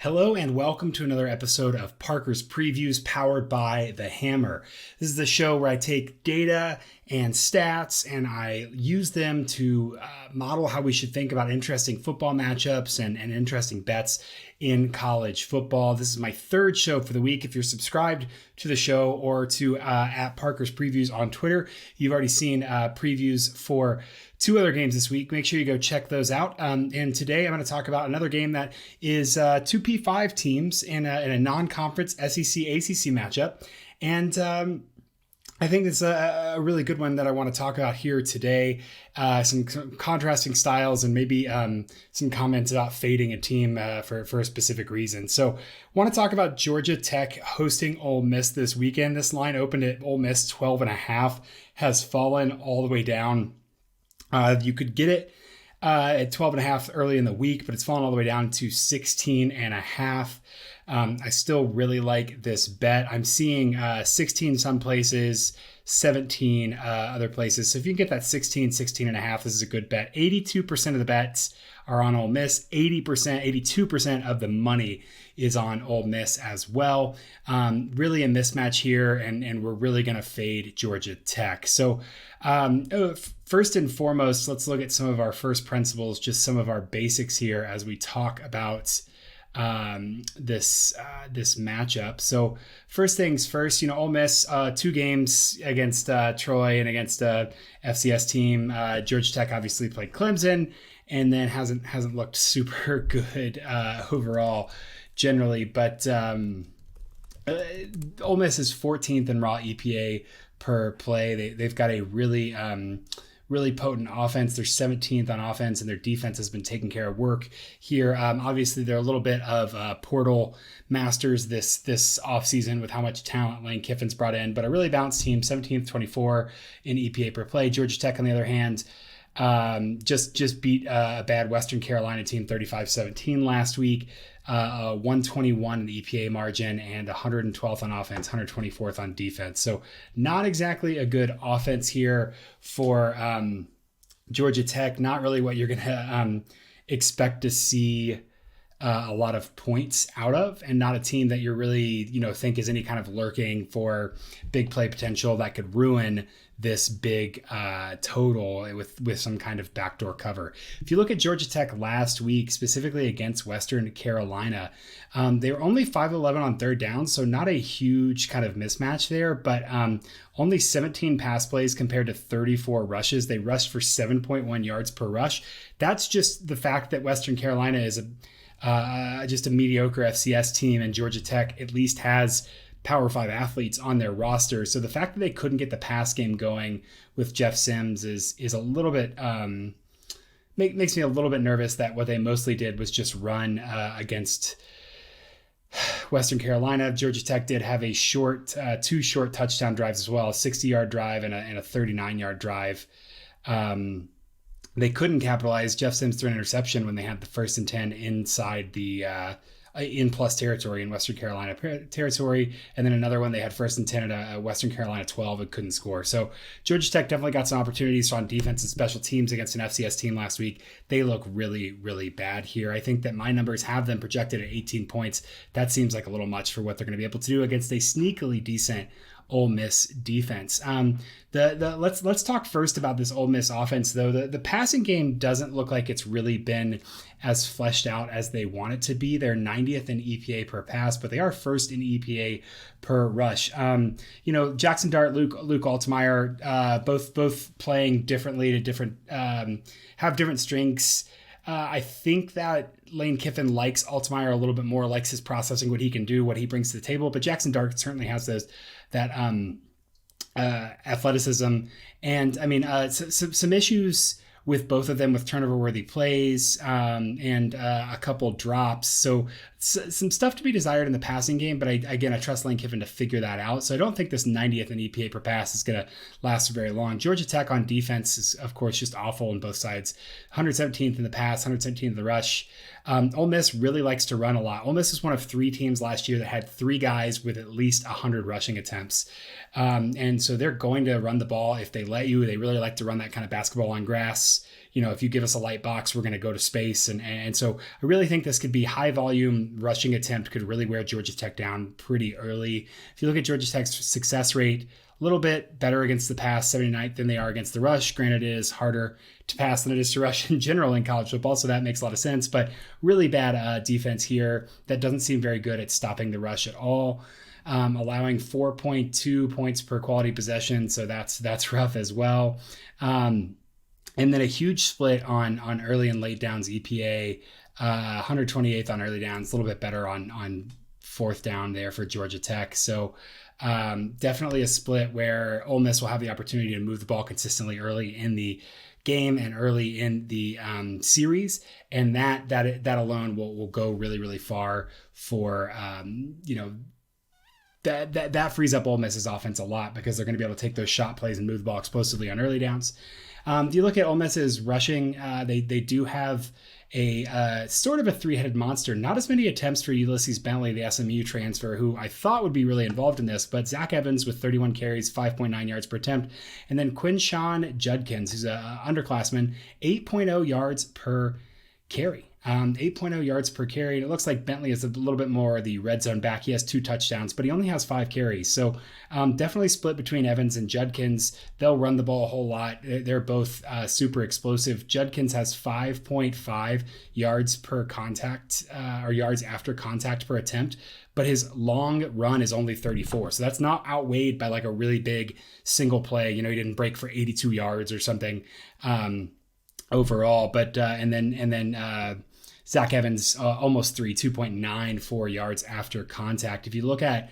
Hello and welcome to another episode of Parker's Previews powered by The Hammer. This is the show where I take data and stats and I use them to model how we should think about interesting football matchups and interesting bets in college football. This is my third show for the week. If you're subscribed to the show or to at Parker's Previews on Twitter, you've already seen previews for two other games this week. Make sure you go check those out. And today I'm going to talk about another game that is two P5 teams in a non-conference SEC-ACC matchup. And I think it's a really good one that I want to talk about here today. Some contrasting styles and maybe some comments about fading a team for a specific reason. So I want to talk about Georgia Tech hosting Ole Miss this weekend. This line opened at Ole Miss 12.5, has fallen all the way down. You could get it at 12.5 early in the week, but it's fallen all the way down to 16.5. I still really like this bet. I'm seeing 16 some places, 17 other places. So if you can get that 16.5, this is a good bet. 82% of the bets are on Ole Miss. 82% of the money is on Ole Miss as well. Really a mismatch here, and we're really going to fade Georgia Tech. So first and foremost, let's look at some of our first principles, just some of our basics here as we talk about this matchup. So first things first, Ole Miss, 2 games against Troy and against a FCS team. Georgia Tech obviously played Clemson and then hasn't looked super good overall generally, but Ole Miss is 14th in raw EPA per play. They've got a really potent offense. They're 17th on offense, and their defense has been taking care of work here. Obviously, they're a little bit of portal masters this offseason with how much talent Lane Kiffin's brought in, but a really balanced team, 17th, 24 in EPA per play. Georgia Tech, on the other hand, just beat a bad Western Carolina team 35-17 last week. 121 in the EPA margin and 112th on offense, 124th on defense. So not exactly a good offense here for Georgia Tech. Not really what you're going to expect to see a lot of points out of, and not a team that you're really, think is any kind of lurking for big play potential that could ruin this big total with some kind of backdoor cover. If you look at Georgia Tech last week, specifically against Western Carolina, they were only 5-11 on third down, so not a huge kind of mismatch there, but only 17 pass plays compared to 34 rushes. They rushed for 7.1 yards per rush. That's just the fact that Western Carolina is just a mediocre FCS team, and Georgia Tech at least has Power 5 athletes on their roster. So the fact that they couldn't get the pass game going with Jeff Sims is a little bit makes me a little bit nervous that what they mostly did was just run against Western Carolina. Georgia Tech did have a two short touchdown drives as well, a 60-yard drive and a 39-yard drive. They couldn't capitalize. Jeff Sims threw an interception when they had the 1st and 10 inside the in plus territory in Western Carolina territory. And then another one, they had 1st and 10 at a Western Carolina 12 and couldn't score. So Georgia Tech definitely got some opportunities on defense and special teams against an FCS team last week. They look really, really bad here. I think that my numbers have them projected at 18 points. That seems like a little much for what they're going to be able to do against a sneakily decent Ole Miss defense. Let's talk first about this Ole Miss offense, though. The passing game doesn't look like it's really been as fleshed out as they want it to be. They're 90th in EPA per pass, but they are 1st in EPA per rush. Jackson Dart, Luke Altmaier, both playing differently to different, have different strengths. I think that Lane Kiffin likes Altmaier a little bit more, likes his processing, what he can do, what he brings to the table. But Jackson Dart certainly has that athleticism. And I mean, some issues with both of them with turnover-worthy plays and a couple drops. So some stuff to be desired in the passing game, but I trust Lane Kiffin to figure that out. So I don't think this 90th in EPA per pass is going to last very long. Georgia Tech on defense is, of course, just awful on both sides. 117th in the pass, 117th in the rush. Ole Miss really likes to run a lot. Ole Miss is one of 3 teams last year that had 3 guys with at least 100 rushing attempts. And so they're going to run the ball if they let you. They really like to run that kind of basketball on grass. If you give us a light box, we're going to go to space. And so I really think this could be high volume, rushing attempt could really wear Georgia Tech down pretty early. If you look at Georgia Tech's success rate, a little bit better against the pass, 79th than they are against the rush. Granted, it is harder to pass than it is to rush in general in college football, so that makes a lot of sense, but really bad defense here that doesn't seem very good at stopping the rush at all. Allowing 4.2 points per quality possession, so that's rough as well. And then a huge split on early and late downs EPA, 128th on early downs, a little bit better on fourth down there for Georgia Tech. So definitely a split where Ole Miss will have the opportunity to move the ball consistently early in the game and early in the series, and that alone will go really, really far for that frees up Ole Miss's offense a lot, because they're going to be able to take those shot plays and move the ball explosively on early downs. If you look at Ole Miss's rushing, they do have a sort of a three-headed monster. Not as many attempts for Ulysses Bentley, the SMU transfer, who I thought would be really involved in this, but Zach Evans with 31 carries, 5.9 yards per attempt, and then Quinshawn Judkins, who's an underclassman, 8.0 yards per carry. 8.0 yards per carry. And it looks like Bentley is a little bit more the red zone back. He has 2 touchdowns, but he only has 5 carries. So definitely split between Evans and Judkins. They'll run the ball a whole lot. They're both super explosive. Judkins has 5.5 yards per contact or yards after contact per attempt, but his long run is only 34. So that's not outweighed by like a really big single play. He didn't break for 82 yards or something overall. But and then Zach Evans, almost 2.94 yards after contact. If you look at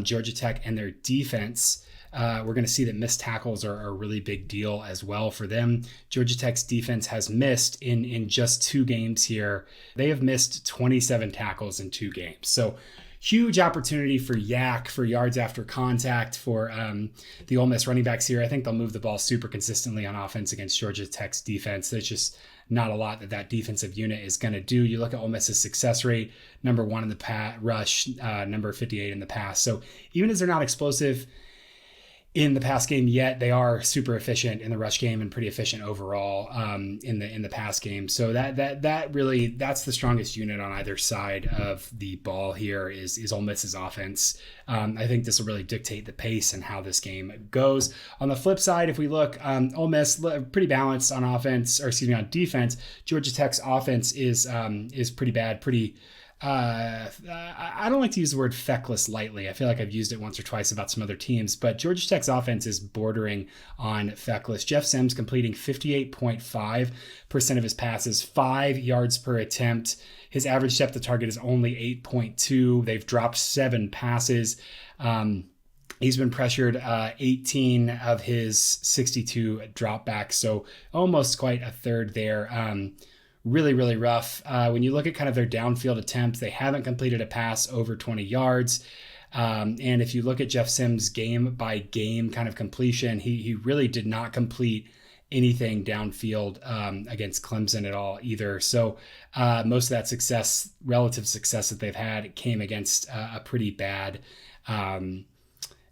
Georgia Tech and their defense, we're going to see that missed tackles are a really big deal as well for them. Georgia Tech's defense has missed in just 2 games here. They have missed 27 tackles in 2 games. So huge opportunity for Yak for yards after contact for the Ole Miss running backs here. I think they'll move the ball super consistently on offense against Georgia Tech's defense. There's just not a lot that defensive unit is going to do. You look at Ole Miss's success rate, number 1 in the rush, number 58 in the pass. So even as they're not explosive in the pass game yet, they are super efficient in the rush game and pretty efficient overall in the pass game. So that really, that's the strongest unit on either side of the ball here is Ole Miss's offense. I think this will really dictate the pace and how this game goes. On the flip side, if we look, Ole Miss pretty balanced on offense, or excuse me, on defense. Georgia Tech's offense is pretty bad, I don't like to use the word feckless lightly. I feel like I've used it once or twice about some other teams, but Georgia Tech's offense is bordering on feckless. Jeff Sims completing 58.5% of his passes, 5 yards per attempt. His average depth of target is only 8.2. They've dropped 7 passes. He's been pressured 18 of his 62 dropbacks, so almost quite a third there. Really, really rough. When you look at kind of their downfield attempts, they haven't completed a pass over 20 yards. And if you look at Jeff Sims' game by game kind of completion, he really did not complete anything downfield against Clemson at all either. So most of that relative success that they've had came against a pretty bad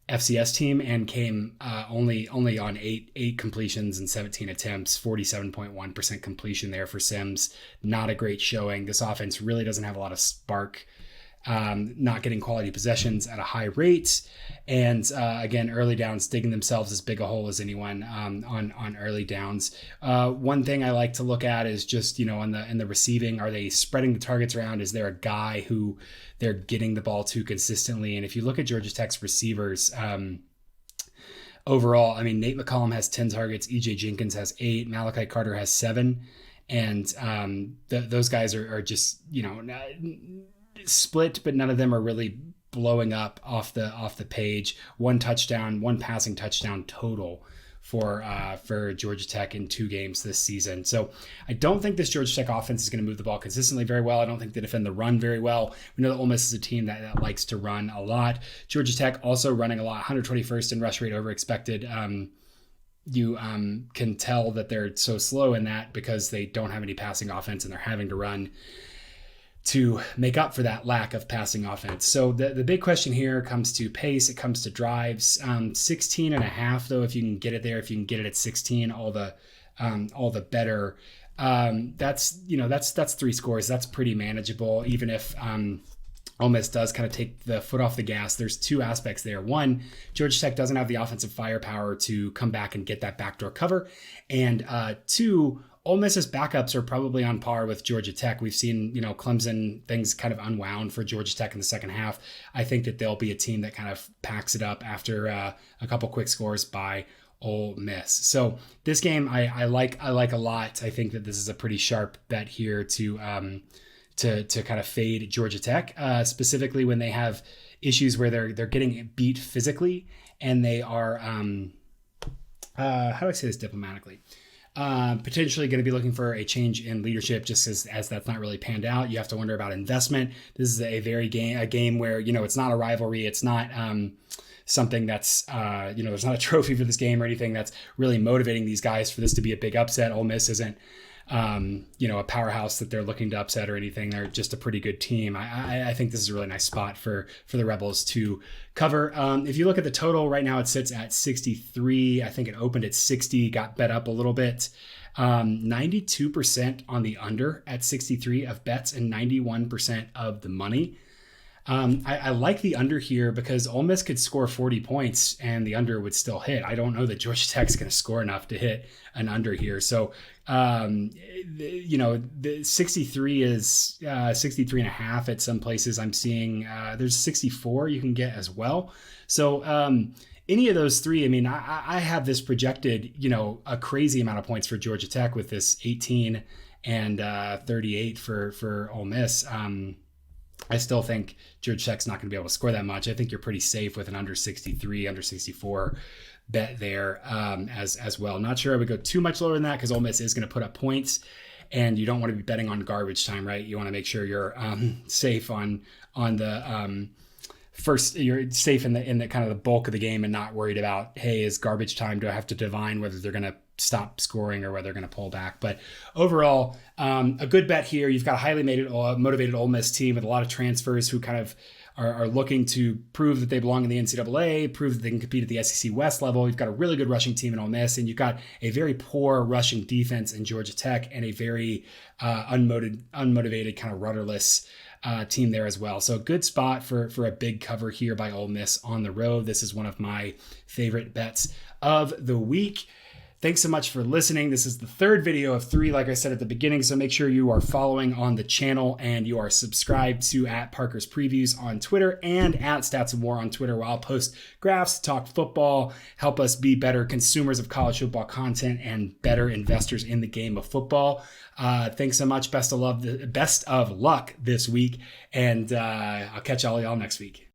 FCS team, and came only on eight completions and 17 attempts, 47.1% completion there for Sims. Not a great showing. This offense really doesn't have a lot of spark, not getting quality possessions at a high rate. And again, early downs, digging themselves as big a hole as anyone on early downs. One thing I like to look at is just, in the receiving, are they spreading the targets around? Is there a guy who they're getting the ball to consistently? And if you look at Georgia Tech's receivers, overall, Nate McCollum has 10 targets, EJ Jenkins has 8, Malachi Carter has 7. And those guys are just, split, but none of them are really blowing up off the page. One passing touchdown total for Georgia Tech in 2 games this season. So I don't think this Georgia Tech offense is going to move the ball consistently very well. I don't think they defend the run very well. We know that Ole Miss is a team that likes to run a lot. Georgia Tech also running a lot, 121st in rush rate over expected. You can tell that they're so slow in that because they don't have any passing offense and they're having to run to make up for that lack of passing offense. So the big question here comes to pace. It comes to drives. 16 and a half, though, if you can get it there, if you can get it at 16, all the better. That's 3 scores. That's pretty manageable, even if Ole Miss does kind of take the foot off the gas. There's 2 aspects there. One, Georgia Tech doesn't have the offensive firepower to come back and get that backdoor cover. And 2, Ole Miss's backups are probably on par with Georgia Tech. We've seen, Clemson, things kind of unwound for Georgia Tech in the second half. I think that they'll be a team that kind of packs it up after a couple quick scores by Ole Miss. So this game I like a lot. I think that this is a pretty sharp bet here to kind of fade Georgia Tech, specifically when they have issues where they're getting beat physically and they are how do I say this diplomatically? Potentially going to be looking for a change in leadership, just as that's not really panned out. You have to wonder about investment. This is a game where, it's not a rivalry. It's not something that's, there's not a trophy for this game or anything that's really motivating these guys for this to be a big upset. Ole Miss isn't, a powerhouse that they're looking to upset or anything. They're just a pretty good team. I think this is a really nice spot for the Rebels to cover. If you look at the total right now, it sits at 63. I think it opened at 60, got bet up a little bit. 92% on the under at 63 of bets and 91% of the money. I like the under here because Ole Miss could score 40 points and the under would still hit. I don't know that Georgia Tech's going to score enough to hit an under here. So, the 63 is 63 and a half at some places. I'm seeing there's 64 you can get as well. So any of those 3, I mean, I have this projected, a crazy amount of points for Georgia Tech with this 18 and 38 for Ole Miss. I still think Georgia Tech's not going to be able to score that much. I think you're pretty safe with an under 63, under 64 bet there as well. Not sure I would go too much lower than that because Ole Miss is going to put up points, and you don't want to be betting on garbage time, right? You want to make sure you're safe on the first. You're safe in the kind of the bulk of the game and not worried about, hey, is garbage time? Do I have to divine whether they're going to stop scoring or whether they're going to pull back? But overall, a good bet here. You've got a highly motivated Ole Miss team with a lot of transfers who kind of are looking to prove that they belong in the NCAA, prove that they can compete at the SEC West level. You've got a really good rushing team in Ole Miss, and you've got a very poor rushing defense in Georgia Tech and a very unmotivated, kind of rudderless team there as well. So a good spot for a big cover here by Ole Miss on the road. This is one of my favorite bets of the week. Thanks so much for listening. This is the 3rd video of 3, like I said at the beginning. So make sure you are following on the channel and you are subscribed to @Parker's Previews on Twitter and @Stats and More on Twitter, where I'll post graphs, talk football, help us be better consumers of college football content and better investors in the game of football. Thanks so much. Best of luck this week. And I'll catch all y'all next week.